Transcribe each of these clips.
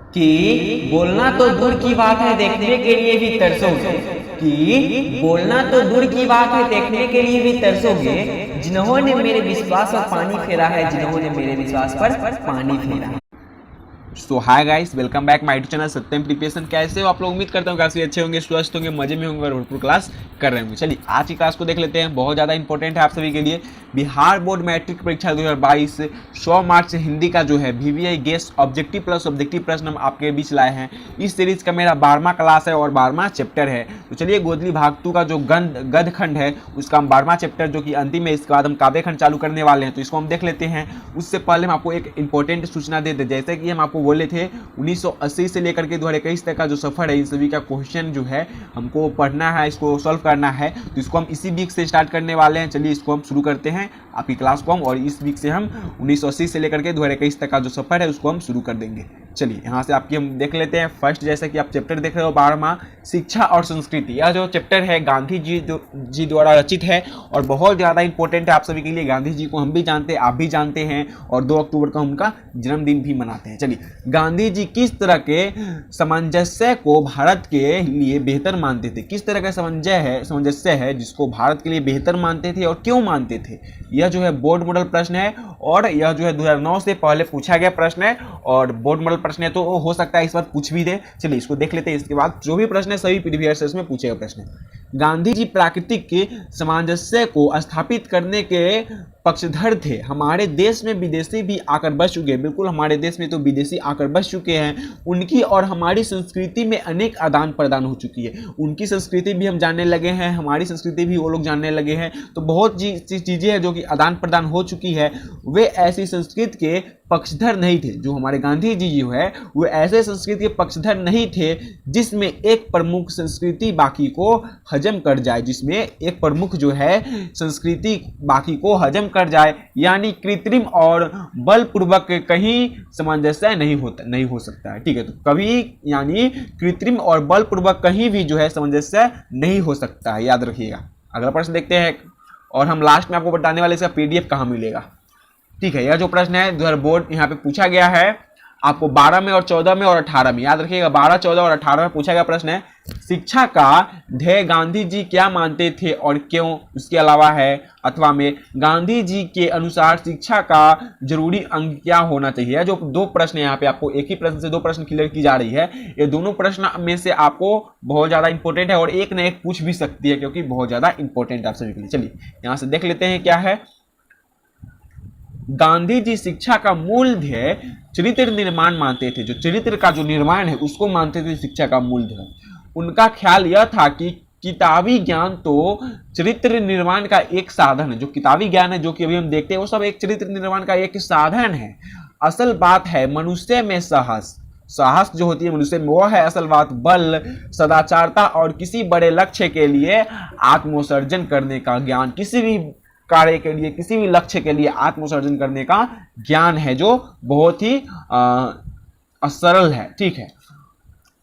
कि बोलना तो दूर की बात है देखने के लिए भी तरसोगे। कि बोलना तो दूर की बात है देखने के लिए भी तरसोगे। जिन्होंने मेरे विश्वास पर पानी फेरा है, जिन्होंने मेरे विश्वास पर पानी फेरा है। So hi guys, welcome back my YouTube channel Satyam preparation. कैसे हो आप लोग? उम्मीद करता हूँ काफी अच्छे होंगे, स्वस्थ होंगे, मजे में होंगे और भरपूर क्लास कर रहे होंगे। चलिए आज की क्लास को देख लेते हैं, बहुत ज़्यादा इंपॉर्टेंट है आप सभी के लिए। बिहार बोर्ड मैट्रिक परीक्षा 2022 100 मार्च से हिंदी का जो है VVI guest objective plus objective प्रश्न हम आपके बीच लाए हैं। इस सीरीज का मेरा 12वां क्लास है और 12वां चैप्टर है। तो चलिए गोदली भाग 2 का जो गद्य खंड है उसका हम 12वां चैप्टर जो कि अंतिम है, इसके बाद हम काव्य खंड चालू करने वाले हैं। तो इसको हम देख लेते हैं। उससे पहले हम आपको एक इंपॉर्टेंट सूचना दे दें, जैसे कि हम आपको बोले थे 1980 से लेकर के 2021 तक का जो सफर है, इन सभी का क्वेश्चन जो है हमको पढ़ना है, इसको सॉल्व करना है। तो इसको हम इसी वीक से स्टार्ट करने वाले हैं। चलिए इसको हम शुरू करते हैं आपकी क्लास को हम, और इस वीक से हम 1980 से लेकर के 2021 तक का जो सफर है उसको हम शुरू कर देंगे। चलिए यहाँ से आपकी हम देख लेते हैं। फर्स्ट जैसे कि आप चैप्टर देख रहे हो 12वां शिक्षा और संस्कृति। यह जो चैप्टर है गांधी जी द्वारा रचित है और बहुत ज़्यादा इंपॉर्टेंट है आप सभी के लिए। गांधी जी को हम भी जानते हैं, आप भी जानते हैं, और 2 अक्टूबर को उनका जन्मदिन भी मनाते हैं। चलिए, गांधी जी किस तरह के सामंजस्य को भारत के लिए बेहतर मानते थे? किस तरह का सामंजस्य है जिसको भारत के लिए बेहतर मानते थे और क्यों मानते थे? यह जो है बोर्ड मॉडल प्रश्न है और यह जो है 2009 से पहले पूछा गया प्रश्न है और बोर्ड मॉडल प्रश्न है, तो हो सकता है इस बार पूछ भी दे। चलिए इसको देख लेते हैं। इसके बाद जो भी प्रश्न है सभी प्रीवियस ईयर्स में पूछे गए प्रश्न है। गांधी जी प्राकृतिक के सामंजस्य को स्थापित करने के पक्षधर थे। हमारे देश में विदेशी भी आकर बस चुके हैं। बिल्कुल, हमारे देश में तो विदेशी आकर बस चुके हैं। उनकी और हमारी संस्कृति में अनेक आदान प्रदान हो चुकी है। उनकी संस्कृति भी हम जानने लगे हैं, हमारी संस्कृति भी वो लोग जानने लगे हैं। तो बहुत चीज़ें हैं जो कि आदान प्रदान हो चुकी है। वे ऐसी संस्कृति के पक्षधर नहीं थे। जो हमारे गांधी जी जो है वो ऐसे संस्कृति के पक्षधर नहीं थे जिसमें एक प्रमुख संस्कृति बाकी को हजम कर जाए, जिसमें एक प्रमुख जो है संस्कृति बाकी को हजम कर जाए, यानी कृत्रिम और बलपूर्वक कहीं सामंजस्य नहीं हो सकता है। ठीक है, तो कभी यानी कृत्रिम और बलपूर्वक कहीं भी जो है सामंजस्य नहीं हो सकता है, याद रखिएगा। अगला प्रश्न देखते हैं और हम लास्ट में आपको बताने वाले इसका PDF कहाँ मिलेगा। ठीक है, यह जो प्रश्न है 2000 बोर्ड यहाँ पे पूछा गया है आपको 12 में और 14 में और 18 में, याद रखिएगा। 12, 14 और 18 में पूछा गया प्रश्न है शिक्षा का ध्येय गांधी जी क्या मानते थे और क्यों। उसके अलावा है अथवा में गांधी जी के अनुसार शिक्षा का जरूरी अंग क्या होना चाहिए। जो 2 प्रश्न है यहाँ पे आपको एक ही प्रश्न से 2 प्रश्न क्लियर की जा रही है। ये दोनों प्रश्न में से आपको बहुत ज्यादा इंपॉर्टेंट है और एक न एक पूछ भी सकती है क्योंकि बहुत ज्यादा इंपॉर्टेंट है आप सभी के लिए। चलिए यहाँ से देख लेते हैं क्या है। गांधी जी शिक्षा का मूल ध्येय चरित्र निर्माण मानते थे। जो चरित्र का जो निर्माण है उसको मानते थे शिक्षा का मूल ध्येय। उनका ख्याल यह था कि किताबी ज्ञान तो चरित्र निर्माण का एक साधन है। जो किताबी ज्ञान है जो कि अभी हम देखते हैं वो सब एक चरित्र निर्माण का एक साधन है। असल बात है मनुष्य में साहस जो होती है मनुष्य में, वो है असल बात। बल, सदाचारता और किसी बड़े लक्ष्य के लिए आत्मोसर्जन करने का ज्ञान, किसी भी कार्य के लिए, किसी भी लक्ष्य के लिए आत्मसर्जन करने का ज्ञान है जो बहुत ही सरल है। ठीक है,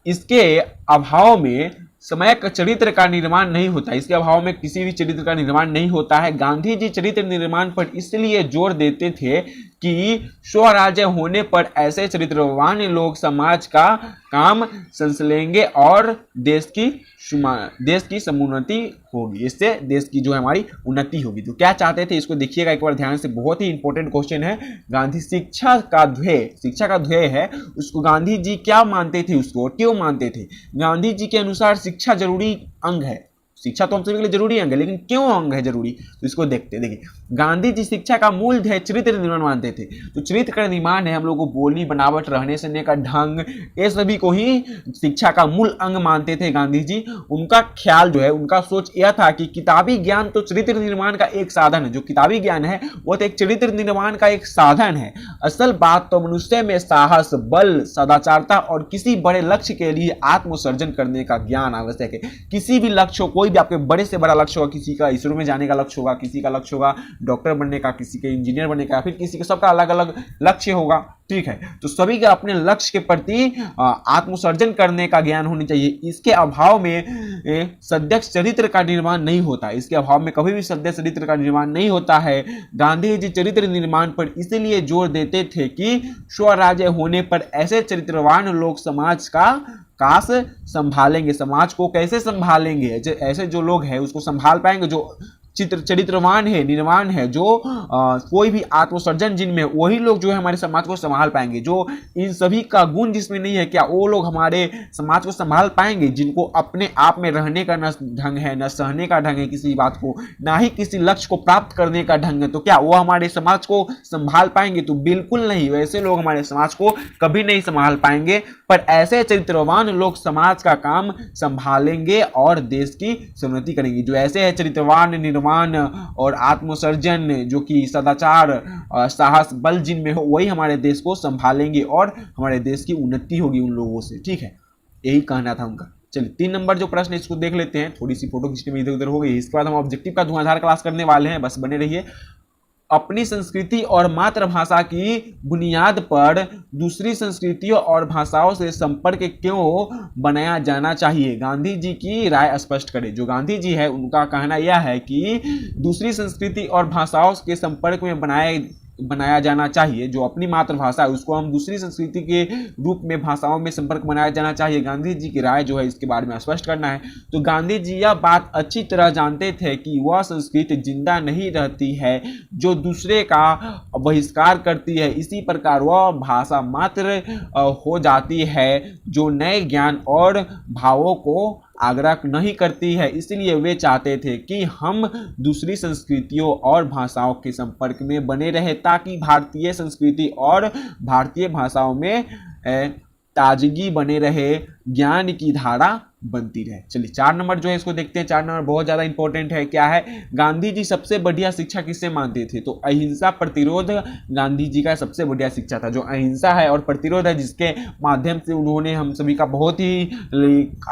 इसके अभाव में समय का चरित्र का निर्माण नहीं होता। इसके अभाव में किसी भी चरित्र का निर्माण नहीं होता है। गांधी जी चरित्र निर्माण पर इसलिए जोर देते थे कि स्वराज्य होने पर ऐसे चरित्रवान लोग समाज का काम संभालेंगे और देश की समुन्नति होगी। इससे देश की जो है हमारी उन्नति होगी। तो क्या चाहते थे इसको देखिएगा एक बार ध्यान से, बहुत ही इंपॉर्टेंट क्वेश्चन है। गांधी शिक्षा का ध्येय है, उसको गांधी जी क्या मानते थे, उसको क्यों मानते थे। गांधी जी के अनुसार शिक्षा जरूरी अंग है। शिक्षा तो हम सभी के लिए जरूरी अंग है, लेकिन क्यों अंग है जरूरी, तो इसको देखते हैं। देखिए, गांधी जी शिक्षा का मूल ध्येय चरित्र निर्माण मानते थे। तो चरित्र का निर्माण है, हम लोग को बोली बनावट, रहने सहने का ढंग, ये सभी को ही शिक्षा का मूल अंग मानते थे गांधी जी। उनका ख्याल जो है, उनका सोच यह था कि किताबी ज्ञान तो चरित्र निर्माण का एक साधन है। जो किताबी ज्ञान है वो तो एक चरित्र निर्माण का एक साधन है। असल बात तो मनुष्य में साहस, बल, सदाचारता और किसी बड़े लक्ष्य के लिए आत्मसर्जन करने का ज्ञान आवश्यक है। किसी भी लक्ष्य, कोई भी आपके बड़े से बड़ा लक्ष्य होगा, किसी का इसरो में जाने का लक्ष्य होगा, किसी का लक्ष्य होगा डॉक्टर बनने का, किसी के इंजीनियर बनने का, फिर किसी का, सबका अलग अलग लक्ष्य होगा। ठीक है। तो सभी के अपने लक्ष्य के प्रति आत्मसर्जन करने का ज्ञान होनी चाहिए। इसके अभाव में सद्यक्ष चरित्र का निर्माण नहीं होता, इसके अभाव में कभी भी सद्यक्ष चरित्र का निर्माण नहीं होता है। गांधी जी चरित्र निर्माण पर इसलिए जोर देते थे कि स्वराज्य होने पर ऐसे चरित्रवान लोग समाज का काश संभालेंगे। समाज को कैसे संभालेंगे? ऐसे जो लोग हैं उसको संभाल पाएंगे, जो चरित्रवान है, निर्माण है, जो कोई भी आत्मसर्जन जिनमें, वही लोग जो है हमारे समाज को संभाल पाएंगे। जो इन सभी का गुण जिसमें नहीं है, क्या वो लोग हमारे समाज को संभाल पाएंगे? जिनको अपने आप में रहने का न ढंग है, न सहने का ढंग है किसी बात को, ना ही किसी लक्ष्य को प्राप्त करने का ढंग है, तो क्या वो हमारे समाज को संभाल पाएंगे? तो बिल्कुल नहीं। वैसे लोग हमारे समाज को कभी नहीं संभाल पाएंगे। पर ऐसे चरित्रवान लोग समाज का काम संभालेंगे और देश की उन्नति करेंगे। जो ऐसे है चरित्रवान, निर्माण और आत्मसर्जन, जो कि सदाचार, साहस, बल जिनमें हो, वही हमारे देश को संभालेंगे और हमारे देश की उन्नति होगी उन लोगों से। ठीक है, यही कहना था उनका। चलिए 3 नंबर जो प्रश्न है इसको देख लेते हैं। थोड़ी सी फोटो खींचने में इधर उधर हो गई। इसके बाद हम ऑब्जेक्टिव का धुआंधार क्लास करने वाले हैं, बस बने रहिए। अपनी संस्कृति और मातृभाषा की बुनियाद पर दूसरी संस्कृतियों और भाषाओं से संपर्क क्यों बनाया जाना चाहिए? गांधी जी की राय स्पष्ट करें। जो गांधी जी है उनका कहना यह है कि दूसरी संस्कृति और भाषाओं के संपर्क में बनाया जाना चाहिए। जो अपनी मातृभाषा है उसको हम दूसरी संस्कृति के रूप में, भाषाओं में संपर्क बनाया जाना चाहिए। गांधी जी की राय जो है इसके बारे में स्पष्ट करना है। तो गांधी जी यह बात अच्छी तरह जानते थे कि वह संस्कृति जिंदा नहीं रहती है जो दूसरे का बहिष्कार करती है, इसी प्रकार वह भाषा मात्र हो जाती है जो नए ज्ञान और भावों को आग्रह नहीं करती है। इसलिए वे चाहते थे कि हम दूसरी संस्कृतियों और भाषाओं के संपर्क में बने रहे ताकि भारतीय संस्कृति और भारतीय भाषाओं में ताजगी बने रहे, ज्ञान की धारा बनती रहे। चलिए 4 नंबर जो है इसको देखते हैं। 4 नंबर बहुत ज़्यादा इंपॉर्टेंट है। क्या है? गांधी जी सबसे बढ़िया शिक्षा किससे मानते थे? तो अहिंसा प्रतिरोध गांधी जी का सबसे बढ़िया शिक्षा था। जो अहिंसा है और प्रतिरोध है, जिसके माध्यम से उन्होंने हम सभी का बहुत ही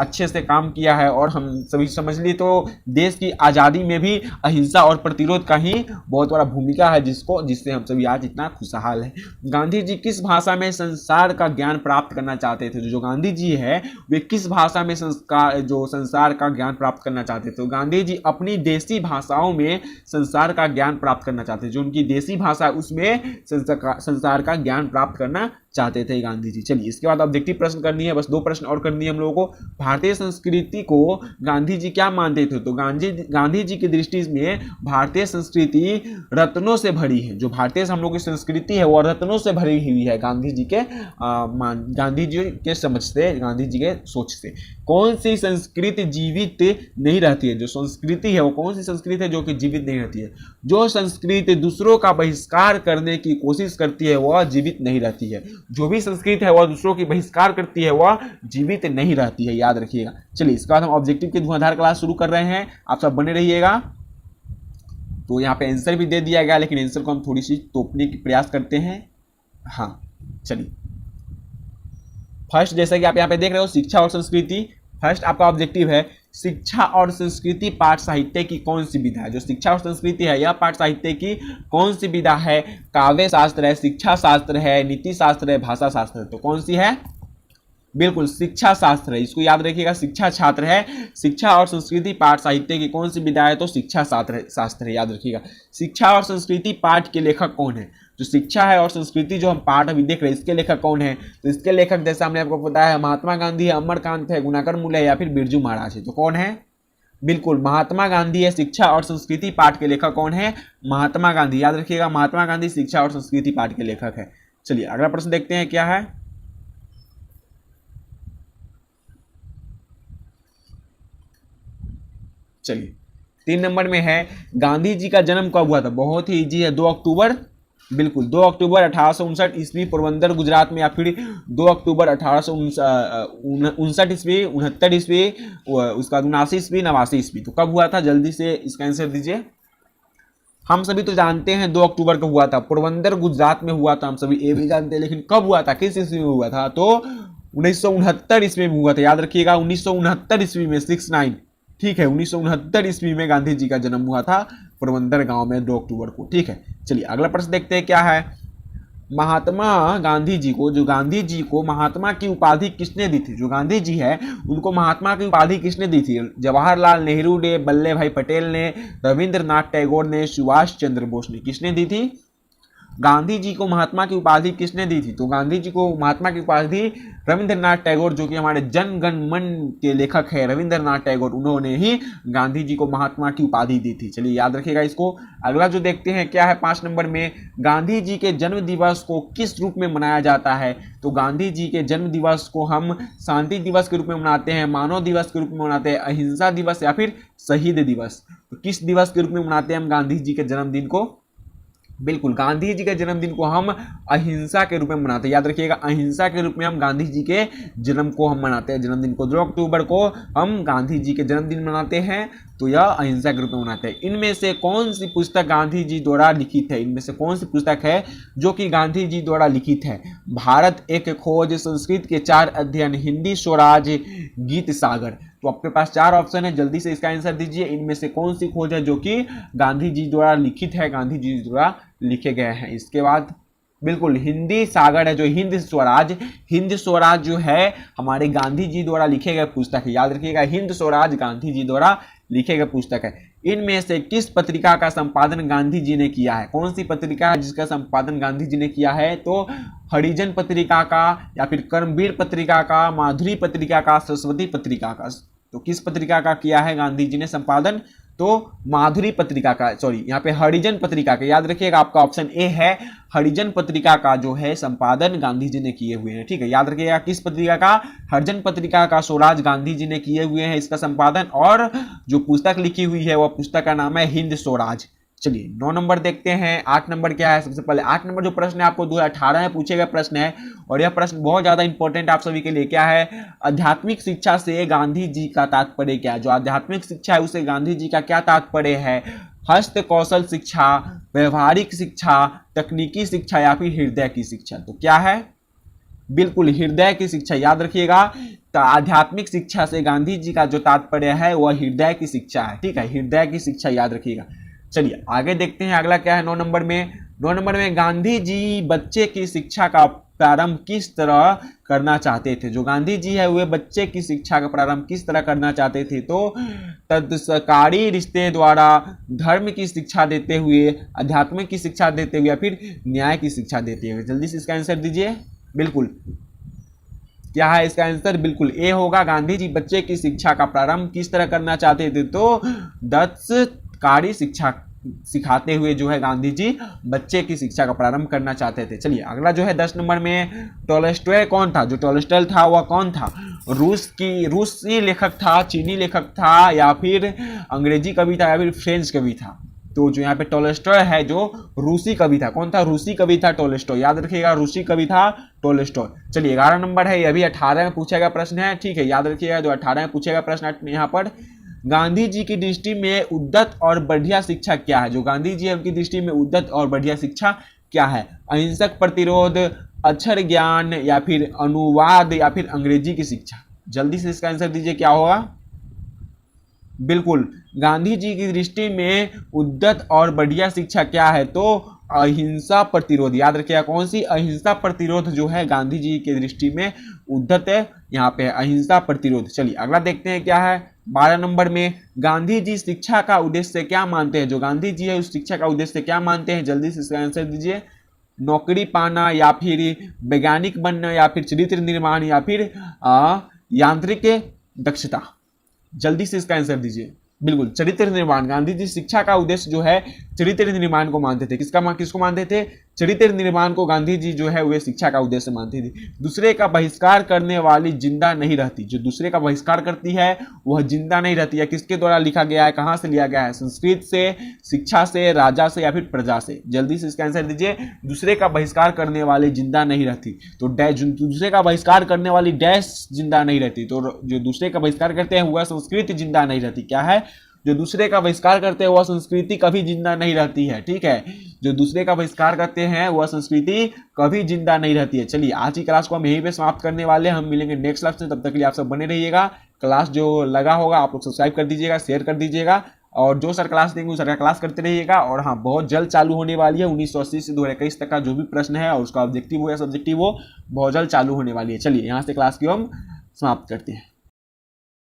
अच्छे से काम किया है, और हम सभी समझ लिए तो देश की आज़ादी में भी अहिंसा और प्रतिरोध का ही बहुत बड़ा भूमिका है, जिससे हम सभी आज इतना खुशहाल है। गांधी जी किस भाषा में संसार का ज्ञान प्राप्त करना चाहते थे? जो गांधी जी है वे किस भाषा में संसार का ज्ञान प्राप्त करना चाहते थे? तो गांधी जी अपनी देसी भाषाओं में संसार का ज्ञान प्राप्त करना चाहते थे। जो उनकी देसी भाषा है उसमें संसार का ज्ञान प्राप्त करना चाहते थे गांधी जी। चलिए इसके बाद ऑब्जेक्टिव प्रश्न करनी है, बस 2 प्रश्न और करनी है हम लोगों को। भारतीय संस्कृति को गांधी जी क्या मानते थे? तो गांधी जी की दृष्टि में भारतीय संस्कृति रत्नों से भरी है। जो भारतीय हम लोग की संस्कृति है वो रत्नों से भरी हुई है गांधी जी के समझ से, गांधी जी के सोच से। कौन सी संस्कृति जीवित नहीं रहती है? जो संस्कृति है वो कौन सी संस्कृति है जो कि जीवित नहीं रहती है? जो संस्कृति दूसरों का बहिष्कार करने की कोशिश करती है वह जीवित नहीं रहती है। जो भी संस्कृति है वह दूसरों की बहिष्कार करती है वह जीवित नहीं रहती है, याद रखिएगा। चलिए इसके बाद हम ऑब्जेक्टिव के धुआंधार क्लास शुरू कर रहे हैं, आप सब बने रहिएगा। तो यहाँ पे आंसर भी दे दिया गया, लेकिन आंसर को हम थोड़ी सी तोपने की प्रयास करते हैं। हाँ चलिए, फर्स्ट जैसा कि आप यहाँ पे देख रहे हो, शिक्षा और संस्कृति। फर्स्ट आपका ऑब्जेक्टिव है शिक्षा और संस्कृति पाठ साहित्य की कौन सी विधा है? जो शिक्षा और संस्कृति है यह पाठ साहित्य की कौन सी विधा है? काव्य शास्त्र है, शिक्षा शास्त्र है, नीति शास्त्र है, भाषा शास्त्र है। तो कौन सी है? बिल्कुल शिक्षा शास्त्र है, इसको याद रखिएगा। शिक्षा छात्र है। शिक्षा और संस्कृति पाठ साहित्य की कौन सी विधा है? तो शिक्षा शास्त्र है, याद रखिएगा। शिक्षा और संस्कृति पाठ के लेखक कौन है? जो शिक्षा है और संस्कृति जो हम पाठ अभी देख रहे हैं इसके लेखक कौन है? तो इसके लेखक जैसा हमने आपको बताया महात्मा गांधी है, अमरकांत है, गुणाकर मूल है, या फिर बिरजू महाराज है। तो कौन है? बिल्कुल महात्मा गांधी है। शिक्षा और संस्कृति पाठ के लेखक कौन है? महात्मा गांधी, याद रखिएगा। महात्मा गांधी शिक्षा और संस्कृति पाठ के लेखक है। चलिए अगला प्रश्न देखते हैं क्या है। चलिए 3 नंबर में है गांधी जी का जन्म कब हुआ था? बहुत ही इजी है, 2 अक्टूबर। बिल्कुल 2 अक्टूबर 1859 ईस्वी पोरबंदर गुजरात में, या फिर 2 अक्टूबर 1859 ईस्वी, 69 ईस्वी, उसका 79 ईस्वी, 89 ईस्वी। तो कब हुआ था? जल्दी से इसका आंसर दीजिए। हम सभी तो जानते हैं 2 अक्टूबर को हुआ था, पोरबंदर गुजरात में हुआ था, हम सभी ये भी जानते हैं, लेकिन कब हुआ था, किस ईस्वी में हुआ था? तो 1969 ईस्वी में हुआ था, याद रखिएगा। 1969 ईस्वी में 69, ठीक है। 1969 ईस्वी में गांधी जी का जन्म हुआ था पोरबंदर गांव में 2 अक्टूबर को, ठीक है। चलिए अगला प्रश्न देखते हैं क्या है। महात्मा गांधी जी को, जो गांधी जी को महात्मा की उपाधि किसने दी थी? जो गांधी जी है उनको महात्मा की उपाधि किसने दी थी? जवाहरलाल नेहरू ने, वल्लभ भाई पटेल ने, रविंद्रनाथ टैगोर ने, सुभाष चंद्र बोस ने। किसने दी थी? गांधी जी को महात्मा की उपाधि किसने दी थी? तो गांधी जी को महात्मा की उपाधि रविंद्रनाथ टैगोर, जो कि हमारे जन गण मन के लेखक है रविंद्रनाथ टैगोर, उन्होंने ही गांधी जी को महात्मा की उपाधि दी थी। चलिए याद रखिएगा इसको। अगला जो देखते हैं क्या है 5 नंबर में, गांधी जी के जन्म दिवस को किस रूप में मनाया जाता है? तो गांधी जी के जन्म दिवस को हम शांति दिवस के रूप में मनाते हैं, मानव दिवस के रूप में मनाते हैं, अहिंसा दिवस या फिर शहीद दिवस। तो किस दिवस के रूप में मनाते हैं हम गांधी जी के जन्मदिन को? बिल्कुल, गांधी जी के जन्मदिन को हम अहिंसा के रूप में मनाते हैं। याद रखिएगा, अहिंसा के रूप में हम गांधी जी के जन्म को हम मनाते हैं, जन्मदिन को। 2 अक्टूबर को हम गांधी जी के जन्मदिन मनाते हैं, तो यह अहिंसा के रूप में मनाते हैं। इनमें से कौन सी पुस्तक गांधी जी द्वारा लिखित है? इनमें से कौन सी पुस्तक है जो कि गांधी जी द्वारा लिखित है? भारत एक खोज, संस्कृत के 4 अध्ययन, हिंदी स्वराज, गीत सागर। तो आपके पास 4 ऑप्शन है, जल्दी से इसका आंसर दीजिए। इनमें से कौन सी खोज है जो कि गांधी जी द्वारा लिखित है, गांधी जी द्वारा लिखे गए हैं? इसके बाद बिल्कुल हिंदी सागर है, जो हिंद स्वराज, हिंद स्वराज जो है हमारे गांधी जी द्वारा लिखे गए पुस्तक है। याद रखिएगा, हिंद स्वराज गांधी जी द्वारा लिखे गए पुस्तक है। इनमें से किस पत्रिका का संपादन गांधी जी ने किया है? कौन सी पत्रिका है जिसका संपादन गांधी जी ने किया है? तो हरिजन पत्रिका का, या फिर कर्मवीर पत्रिका का, माधुरी पत्रिका का, सरस्वती पत्रिका का। तो किस पत्रिका का किया है गांधी जी ने संपादन? तो माधुरी पत्रिका का, सॉरी यहाँ पे हरिजन पत्रिका का। याद रखिएगा, आपका ऑप्शन ए है, हरिजन पत्रिका का जो है संपादन गांधी जी ने किए हुए हैं। ठीक है, याद रखिएगा किस पत्रिका का? हरिजन पत्रिका का स्वराज गांधी जी ने किए हुए हैं इसका संपादन, और जो पुस्तक लिखी हुई है वह पुस्तक का नाम है हिंद स्वराज। चलिए 9 नंबर देखते हैं। 8 नंबर क्या है? सबसे पहले 8 नंबर जो प्रश्न है आपको 2018 में पूछे गए प्रश्न है, और यह प्रश्न बहुत ज्यादा इंपॉर्टेंट आप सभी के लिए। क्या है? आध्यात्मिक शिक्षा से गांधी जी का तात्पर्य क्या है? जो आध्यात्मिक शिक्षा है उसे गांधी जी का क्या तात्पर्य है? हस्त कौशल शिक्षा, व्यवहारिक शिक्षा, तकनीकी शिक्षा या फिर हृदय की शिक्षा? तो क्या है? बिल्कुल हृदय की शिक्षा। याद रखिएगा, तो आध्यात्मिक शिक्षा से गांधी जी का जो तात्पर्य है वह हृदय की शिक्षा है। ठीक है, हृदय की शिक्षा याद रखिएगा। चलिए आगे देखते हैं, अगला क्या है 9 नंबर में। 9 नंबर में गांधी जी बच्चे की शिक्षा का प्रारंभ किस तरह करना चाहते थे? जो गांधी जी है वे बच्चे की शिक्षा का प्रारंभ किस तरह करना चाहते थे? तो तत्सकारी रिश्ते द्वारा, धर्म की शिक्षा देते हुए, अध्यात्म की शिक्षा देते हुए या फिर न्याय की शिक्षा देते हुए? जल्दी से इसका आंसर दीजिए। बिल्कुल, क्या है इसका आंसर? बिल्कुल ए होगा। गांधी जी बच्चे की शिक्षा का प्रारंभ किस तरह करना चाहते थे? तो दत्सकारी शिक्षा सिखाते हुए जो है गांधी जी बच्चे की शिक्षा का प्रारंभ करना चाहते थे। चलिए अगला जो है 10 नंबर में, टॉलस्टॉय कौन था? जो टॉलस्टॉय था वह कौन था? रूसी लेखक था, चीनी लेखक था, या फिर अंग्रेजी कवि था, या फिर फ्रेंच कवि था? तो जो यहाँ पे टॉलस्टॉय है जो रूसी कवि था। कौन था? रूसी कवि था टॉलस्टॉय। याद रखिएगा, रूसी कवि था टॉलस्टॉय। चलिए 11 नंबर है, यह भी 18 में पूछा गया प्रश्न है। ठीक है, याद रखिएगा जो 18 में पूछेगा प्रश्न यहाँ पर, गांधी जी की दृष्टि में उद्यत और बढ़िया शिक्षा क्या है? जो गांधी जी है उनकी दृष्टि में उद्यत और बढ़िया शिक्षा क्या है? अहिंसक प्रतिरोध, अक्षर ज्ञान, या फिर अनुवाद, या फिर अंग्रेजी की शिक्षा? जल्दी से इसका आंसर दीजिए, क्या होगा? बिल्कुल, गांधी जी की दृष्टि में उद्यत और बढ़िया शिक्षा क्या है? तो अहिंसा प्रतिरोध। याद रखिएगा, कौन सी? अहिंसा प्रतिरोध जो है गांधी जी की दृष्टि में उद्यत है, यहाँ पे अहिंसा प्रतिरोध। चलिए अगला देखते हैं क्या है 12 नंबर में, गांधी जी शिक्षा का उद्देश्य क्या मानते हैं? जो गांधी जी है उस शिक्षा का उद्देश्य क्या मानते हैं? जल्दी से इसका आंसर दीजिए। नौकरी पाना, या फिर वैज्ञानिक बनना, या फिर चरित्र निर्माण, या फिर यांत्रिक दक्षता? जल्दी से इसका आंसर दीजिए। बिल्कुल, चरित्र निर्माण। गांधी जी शिक्षा का उद्देश्य जो है चरित्र निर्माण को मानते थे। किसको मानते थे? चरित्र निर्माण को गांधी जी जो है वे शिक्षा का उद्देश्य मानते थे। दूसरे का बहिष्कार करने वाली जिंदा नहीं रहती। जो दूसरे का बहिष्कार करती है वह जिंदा नहीं रहती है। किसके द्वारा लिखा गया है? कहाँ से लिया गया है? संस्कृत से, शिक्षा से, राजा से, या फिर प्रजा से? जल्दी से इसका आंसर दीजिए। दूसरे का बहिष्कार करने वाली जिंदा नहीं रहती, तो दूसरे का बहिष्कार करने वाली डैश जिंदा नहीं रहती। तो जो दूसरे का बहिष्कार करते हैं वह संस्कृति जिंदा नहीं रहती। क्या है? जो दूसरे का बहिष्कार करते हैं वह संस्कृति कभी जिंदा नहीं रहती है। ठीक है, जो दूसरे का बहिष्कार करते हैं वह संस्कृति कभी जिंदा नहीं रहती है। चलिए आज की क्लास को हम यहीं पे समाप्त करने वाले हैं। हम मिलेंगे नेक्स्ट क्लास में, तब तक के लिए आप सब बने रहिएगा। क्लास जो लगा होगा आप लोग सब्सक्राइब कर दीजिएगा, शेयर कर दीजिएगा, और जो सर क्लास देंगे वो सर का क्लास करते रहिएगा। और हाँ, बहुत जल्द चालू होने वाली है 1980 से 2021 तक का जो भी प्रश्न है और उसका ऑब्जेक्टिव हो या सब्जेक्टिव हो, बहुत जल्द चालू होने वाली है। चलिए यहाँ से क्लास की हम समाप्त करते हैं।